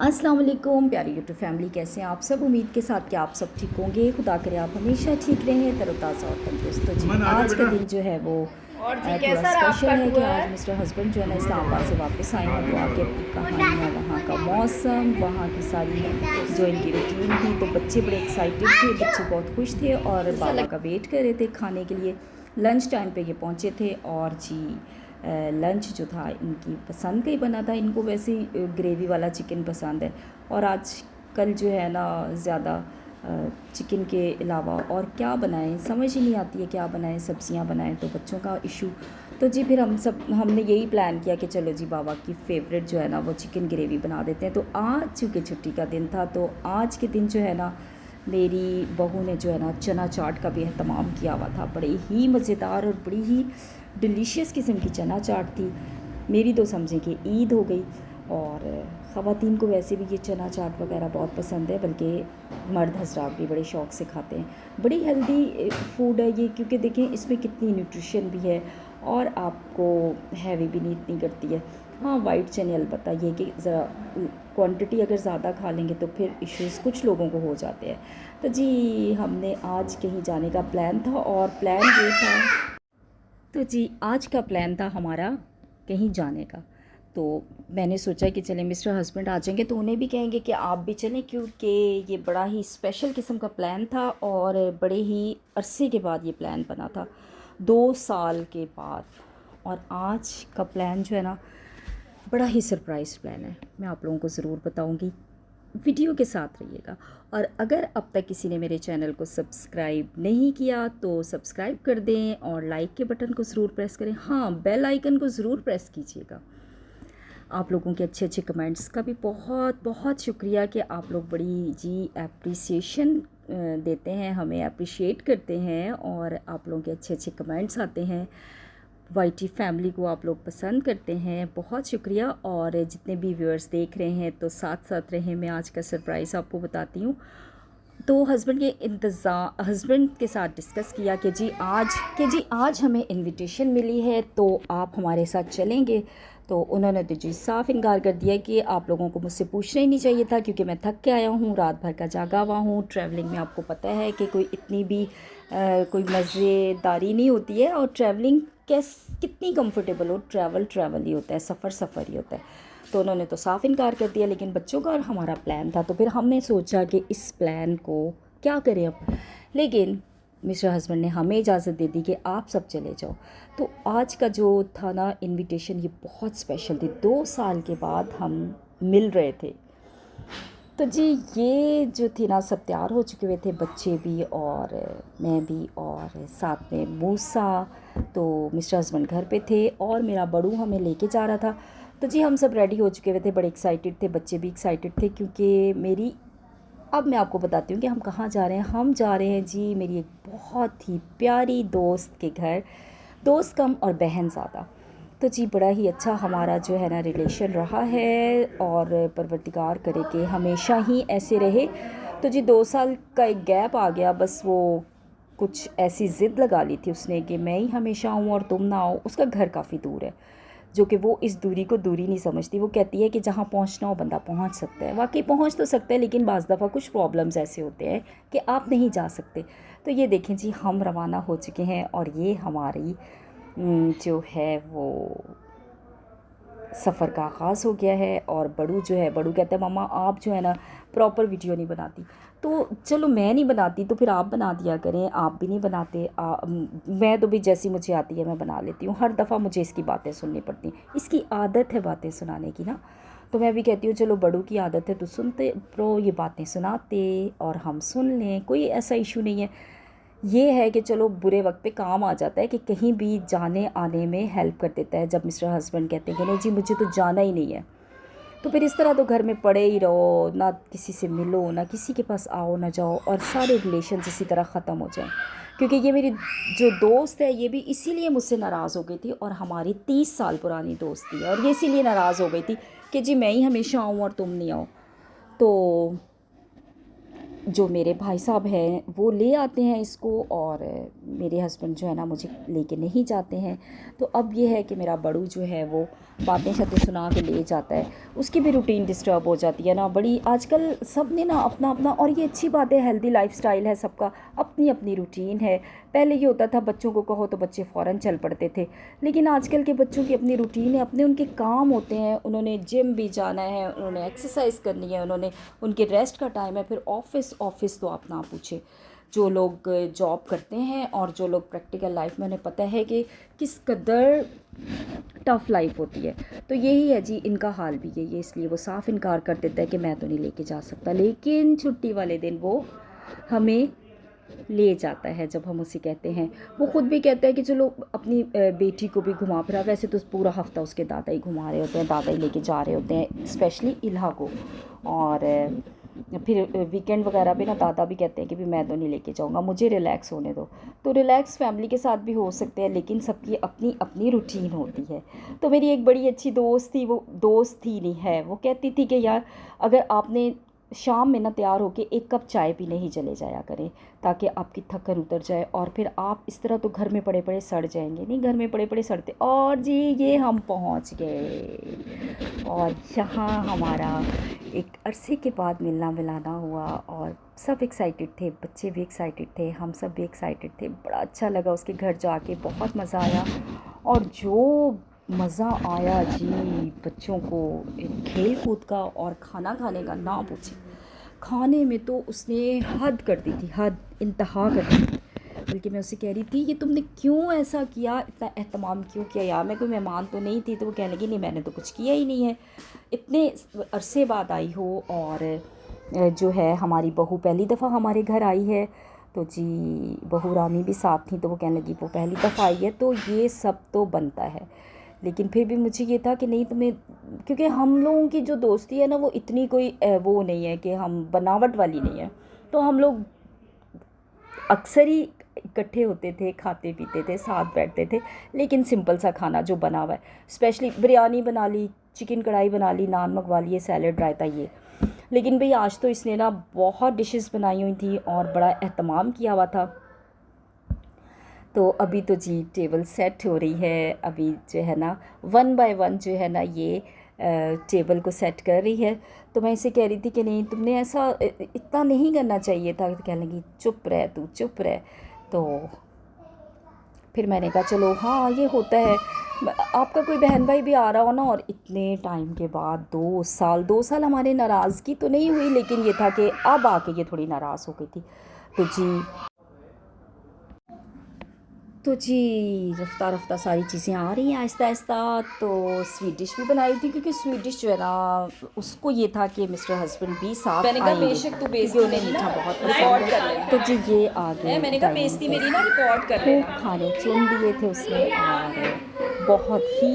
अस्सलाम वालेकुम प्यारी यूट्यूब फैमिली, कैसे हैं आप सब। उम्मीद के साथ कि आप सब ठीक होंगे। खुदा करे आप हमेशा ठीक रहें, तरोताज़ा और तंदुरुस्त। तो जी आज का दिन जो है वो और जी थोड़ा कैसा रहा स्पेशल आपका है कि आज टूर? मिस्टर हस्बैंड जो है ना इस्लामाबाद से वापस आए हैं। तो आके अपनी कहानियाँ, वहाँ का मौसम, वहाँ की सारी जो इनकी रूटीन थी, तो बच्चे बड़े एक्साइटेड थे, बच्चे बहुत खुश थे और बाबा का वेट कर रहे थे खाने के लिए। लंच टाइम पे ये पहुँचे थे और जी लंच जो था इनकी पसंद का ही बना था। इनको वैसे ही ग्रेवी वाला चिकन पसंद है और आज कल जो है ना ज़्यादा चिकन के अलावा और क्या बनाएं समझ ही नहीं आती है, क्या बनाएं, सब्जियां बनाएं, तो बच्चों का इशू। तो जी फिर हमने यही प्लान किया कि चलो जी बाबा की फेवरेट जो है ना वो चिकन ग्रेवी बना देते हैं। तो आज चूँकि छुट्टी का दिन था, तो आज के दिन जो है ना मेरी बहू ने जो है ना चना चाट का भी अहतमाम किया हुआ था। बड़े ही मज़ेदार और बड़ी ही डिलीशियस किस्म की चना चाट थी। मेरी तो समझें कि ईद हो गई। और ख़वातीन को वैसे भी ये चना चाट वगैरह बहुत पसंद है, बल्कि मर्द हजरात भी बड़े शौक़ से खाते हैं। बड़ी हेल्दी फूड है ये, क्योंकि देखें इसमें कितनी न्यूट्रिशन भी है और आपको हैवी भी नहीं इतनी करती है। हाँ, वाइट चने अलबत्ता ये कि ज़रा क्वांटिटी अगर ज़्यादा खा लेंगे तो फिर इश्यूज़ कुछ लोगों को हो जाते हैं। तो जी हमने आज कहीं जाने का प्लान था और प्लान ये था, तो जी आज का प्लान था हमारा कहीं जाने का। तो मैंने सोचा कि चलें, मिस्टर हस्बैंड आ जाएंगे तो उन्हें भी कहेंगे कि आप भी चलें, क्योंकि ये बड़ा ही स्पेशल किस्म का प्लान था और बड़े ही अरसे के बाद ये प्लान बना था, 2 साल के बाद। और आज का प्लान जो है ना बड़ा ही सरप्राइज़ प्लान है। मैं आप लोगों को ज़रूर बताऊंगी, वीडियो के साथ रहिएगा। और अगर अब तक किसी ने मेरे चैनल को सब्सक्राइब नहीं किया तो सब्सक्राइब कर दें और लाइक के बटन को ज़रूर प्रेस करें। हाँ, बेल आइकन को ज़रूर प्रेस कीजिएगा। आप लोगों के अच्छे अच्छे कमेंट्स का भी बहुत बहुत शुक्रिया कि आप लोग बड़ी जी एप्रिसिएशन देते हैं, हमें अप्रिशिएट करते हैं और आप लोगों के अच्छे अच्छे कमेंट्स आते हैं। वाईटी फैमिली को आप लोग पसंद करते हैं, बहुत शुक्रिया। और जितने भी व्यूअर्स देख रहे हैं तो साथ साथ रहें, मैं आज का सरप्राइज़ आपको बताती हूँ। तो हस्बैंड के साथ डिस्कस किया कि जी आज हमें इनविटेशन मिली है तो आप हमारे साथ चलेंगे। तो उन्होंने तो जी साफ इनकार कर दिया कि आप लोगों को मुझसे पूछना ही नहीं चाहिए था, क्योंकि मैं थक के आया हूँ, रात भर का जागा हुआ हूँ। ट्रैवलिंग में आपको पता है कि कोई इतनी भी कोई मज़ेदारी नहीं होती है, और ट्रैवलिंग कितनी कंफर्टेबल हो, ट्रैवल ही होता है, सफ़र ही होता है। तो उन्होंने तो साफ़ इनकार कर दिया, लेकिन बच्चों का और हमारा प्लान था। तो फिर हमने सोचा कि इस प्लान को क्या करें अब। लेकिन मिस्टर हस्बैंड ने हमें इजाज़त दे दी कि आप सब चले जाओ। तो आज का जो था ना इनविटेशन, ये बहुत स्पेशल थी। 2 साल के बाद हम मिल रहे थे। तो जी ये जो थी ना, सब तैयार हो चुके हुए थे, बच्चे भी और मैं भी और साथ में मूसा। तो मिस्टर हस्बैंड घर पे थे और मेरा बड़ू हमें लेके जा रहा था। तो जी हम सब रेडी हो चुके हुए थे, बड़े एक्साइटेड थे, बच्चे भी एक्साइटेड थे, क्योंकि अब मैं आपको बताती हूँ कि हम कहाँ जा रहे हैं। हम जा रहे हैं जी मेरी एक बहुत ही प्यारी दोस्त के घर, दोस्त कम और बहन ज़्यादा। तो जी बड़ा ही अच्छा हमारा जो है ना रिलेशन रहा है और परवरदिगार करे कि हमेशा ही ऐसे रहे। तो जी 2 साल का एक गैप आ गया, बस वो कुछ ऐसी ज़िद लगा ली थी उसने कि मैं ही हमेशा आऊँ और तुम ना आओ। उसका घर काफ़ी दूर है, जो कि वो इस दूरी को दूरी नहीं समझती। वो कहती है कि जहाँ पहुँचना हो बंदा पहुँच सकता है। वाकई पहुँच तो सकता है, लेकिन बाज़ दफ़ा कुछ प्रॉब्लम्स ऐसे होते हैं कि आप नहीं जा सकते। तो ये देखें जी हम रवाना हो चुके हैं और ये हमारी जो है वो सफ़र का आगाज़ हो गया है। और बड़ू जो है, बड़ू कहता है मम्मा आप जो है ना प्रॉपर वीडियो नहीं बनाती। तो चलो मैं नहीं बनाती तो फिर आप बना दिया करें, आप भी नहीं बनाते। मैं तो भी जैसी मुझे आती है मैं बना लेती हूँ। हर दफ़ा मुझे इसकी बातें सुननी पड़ती हैं, इसकी आदत है बातें सुनाने की ना। तो मैं भी कहती हूँ चलो बड़ू की आदत है तो सुनते प्रो, ये बातें सुनाते और हम सुन लें, कोई ऐसा इशू नहीं है। ये है कि चलो बुरे वक्त पे काम आ जाता है कि कहीं भी जाने आने में हेल्प कर देता है। जब मिस्टर हस्बैंड कहते हैं कि नहीं जी मुझे तो जाना ही नहीं है, तो फिर इस तरह तो घर में पड़े ही रहो, ना किसी से मिलो, ना किसी के पास आओ ना जाओ, और सारे रिलेशन इसी तरह ख़त्म हो जाएं। क्योंकि ये मेरी जो दोस्त है ये भी इसीलिए मुझसे नाराज़ हो गई थी, और हमारी 30 साल पुरानी दोस्ती है, और ये इसीलिए नाराज़ हो गई थी कि जी मैं ही हमेशा आऊँ और तुम नहीं आओ। तो जो मेरे भाई साहब हैं वो ले आते हैं इसको, और मेरे हस्बैंड जो है ना मुझे लेके नहीं जाते हैं। तो अब ये है कि मेरा बड़ू जो है वो बातें शातें सुना के ले जाता है, उसकी भी रूटीन डिस्टर्ब हो जाती है ना बड़ी। आजकल सब ने ना अपना अपना, और ये अच्छी बात है, हेल्दी लाइफस्टाइल है, सबका अपनी अपनी रूटीन है। पहले ये होता था बच्चों को कहो तो बच्चे फ़ौरन चल पड़ते थे, लेकिन आजकल के बच्चों की अपनी रूटीन है, अपने उनके काम होते हैं, उन्होंने जिम भी जाना है, उन्होंने एक्सरसाइज करनी है, उन्होंने उनके रेस्ट का टाइम है, फिर ऑफिस ऑफिस तो आप ना पूछे। जो लोग जॉब करते हैं और जो लोग प्रैक्टिकल लाइफ में, उन्हें पता है कि किस कदर टफ़ लाइफ होती है। तो यही है जी, इनका हाल भी यही है, इसलिए वो साफ इनकार कर देता है कि मैं तो नहीं लेके जा सकता। लेकिन छुट्टी वाले दिन वो हमें ले जाता है जब हम उसे कहते हैं। वो ख़ुद भी कहता है कि चलो अपनी बेटी को भी घुमा फिरा। वैसे तो पूरा हफ़्ता उसके दादा ही घुमा रहे होते हैं, दादा ही लेके जा रहे होते हैं, स्पेशली इल्हा को। और फिर वीकेंड वगैरह पे ना दादा भी कहते हैं कि भी मैं तो नहीं लेके जाऊँगा, मुझे रिलैक्स होने दो। तो रिलैक्स फैमिली के साथ भी हो सकते हैं, लेकिन सबकी अपनी अपनी रूटीन होती है। तो मेरी एक बड़ी अच्छी दोस्त थी, वो दोस्त थी नहीं है, वो कहती थी कि यार अगर आपने शाम में ना तैयार होके एक कप चाय पीने ही चले जाया करें, ताकि आपकी थकन उतर जाए। और फिर आप इस तरह तो घर में पड़े पड़े सड़ जाएंगे नहीं, घर में पड़े पड़े सड़ते। और जी ये हम पहुंच गए, और यहाँ हमारा एक अरसे के बाद मिलना मिलाना हुआ, और सब एक्साइटेड थे, बच्चे भी एक्साइटेड थे, हम सब भी एक्साइटेड थे। बड़ा अच्छा लगा उसके घर जाके, बहुत मज़ा आया। और जो मज़ा आया जी बच्चों को खेल कूद का और खाना खाने का, ना पूछे। खाने में तो उसने हद कर दी थी, हद इंतहा कर दी थी। बल्कि मैं उससे कह रही थी ये तुमने क्यों ऐसा किया, इतना एहतमाम क्यों किया यार, मैं कोई मेहमान तो नहीं थी। तो वो कहने लगी नहीं मैंने तो कुछ किया ही नहीं है, इतने अरसे बाद आई हो। और जो है हमारी बहू पहली दफ़ा हमारे घर आई है, तो जी बहू रानी भी साथ थी। तो वो कहने लगी वो पहली दफ़ा आई है तो ये सब तो बनता है। लेकिन फिर भी मुझे ये था कि नहीं तुम्हें, क्योंकि हम लोगों की जो दोस्ती है ना वो इतनी कोई वो नहीं है कि हम बनावट वाली नहीं है। तो हम लोग अक्सर ही इकट्ठे होते थे, खाते पीते थे, साथ बैठते थे। लेकिन सिंपल सा खाना जो बना हुआ है, स्पेशली बिरयानी बना ली, चिकन कढ़ाई बना ली, नान मंगवा लिए, सैलड रायता ये। लेकिन भाई आज तो इसने ना बहुत डिशेस बनाई हुई थी और बड़ा एहतमाम किया हुआ था। तो अभी तो जी टेबल सेट हो रही है, अभी जो है ना 1 बाय 1 जो है ना ये टेबल को सेट कर रही है। तो मैं इसे कह रही थी कि नहीं तुमने ऐसा इतना नहीं करना चाहिए था। तो कहने लगी चुप रह तू, चुप रह। तो फिर मैंने कहा चलो हाँ ये होता है, आपका कोई बहन भाई भी आ रहा हो ना, और इतने टाइम के बाद 2 साल हमारे नाराज़गी तो नहीं हुई, लेकिन ये था कि अब आके ये थोड़ी नाराज़ हो गई थी। तो जी रफ्ता रफ्ता सारी चीज़ें आ रही हैं आहिस्ता आहिस्ता। तो स्वीट डिश भी बनाई थी, क्योंकि स्वीट डिश जो है ना उसको ये था कि मिस्टर हस्बैंड भी साथ आएंगे, क्योंकि उन्हें मीठा बहुत पसंद है। तो जी ये आ गए, मैंने कहा बेइज्जती मेरी ना रिकॉर्ड कर लेना। खाने चुन दिए थे उसने, और बहुत ही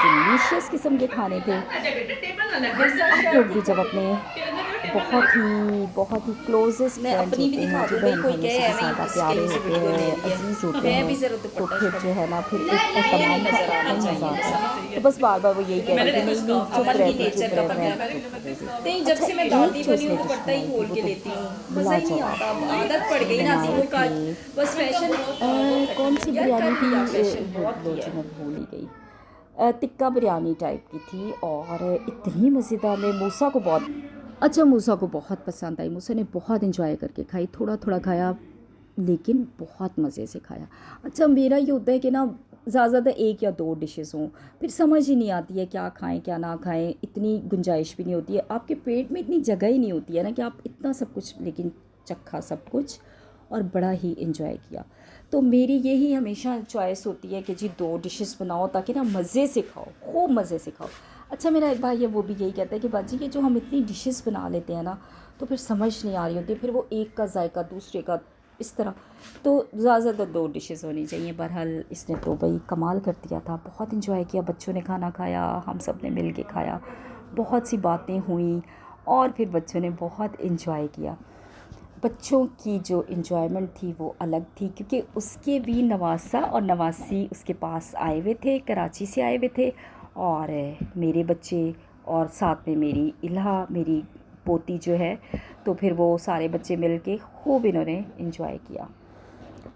डिलीशियस किस्म के खाने थे। आप लोग भी जब अपने बहुत ही क्लोजेस्ट फ्रेंड्स होते हैं, जो बहन भाइयों से ज़्यादा प्यारे होते हैं, अजीज़ होते हैं, तो फिर जो है ना फिर एक तमाम का अपना मज़ा आता है। तो बस बार बार वो यही कह रही थी नहीं नहीं चुप रहे थे, चुप रहे मैं जब से मैं दादी बनी हूँ दुपट्टा ही खोल के लेती हूँ, मज़ा ही नहीं आता, आदत पड़ गई ना तो का बस फैशन। कौन सी बिरयानी थी वो जो मैं भूल ही गई, टिक्का बिरयानी टाइप की थी, और इतनी मज़ेदार। मैं मूसा को बहुत मूसा को बहुत पसंद आई, मूसा ने बहुत इन्जॉय करके खाई, थोड़ा थोड़ा खाया लेकिन बहुत मज़े से खाया। अच्छा मेरा ये होता है कि ना ज़्यादा 1 या 2 डिशेस हों, फिर समझ ही नहीं आती है क्या खाएं क्या ना खाएं, इतनी गुंजाइश भी नहीं होती है, आपके पेट में इतनी जगह ही नहीं होती है ना कि आप इतना सब कुछ, लेकिन चखा सब कुछ और बड़ा ही इन्जॉय किया। तो मेरी यही हमेशा चॉइस होती है कि जी 2 डिशेस बनाओ ताकि ना मज़े से खाओ, खूब मज़े से खाओ। अच्छा मेरा एक भाई है वो भी यही कहता है कि बाजी ये जो हम इतनी डिशेस बना लेते हैं ना तो फिर समझ नहीं आ रही होती, फिर वो एक का जायका दूसरे का इस तरह, तो ज़्यादा 2 डिशेस होनी चाहिए। बहरहाल इसने तो भाई कमाल कर दिया था, बहुत इन्जॉय किया, बच्चों ने खाना खाया, हम सब ने मिल के खाया, बहुत सी बातें हुई और फिर बच्चों ने बहुत इन्जॉय किया। बच्चों की जो इन्जॉयमेंट थी वो अलग थी, क्योंकि उसके भी नवासा और नवासी उसके पास आए हुए थे, कराची से आए हुए थे, और मेरे बच्चे और साथ में मेरी इल्हा मेरी पोती जो है, तो फिर वो सारे बच्चे मिल के खूब इन्होंने इन्जॉय किया।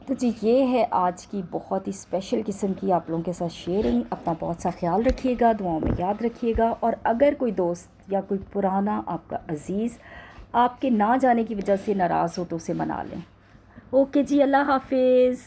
तो जी ये है आज की बहुत ही स्पेशल किस्म की आप लोगों के साथ शेयरिंग। अपना बहुत सा ख्याल रखिएगा, दुआओं में याद रखिएगा। और अगर कोई दोस्त या कोई पुराना आपका अज़ीज़ आपके ना जाने की वजह से नाराज़ हो तो उसे मना लें। ओके जी, अल्लाह हाफिज़।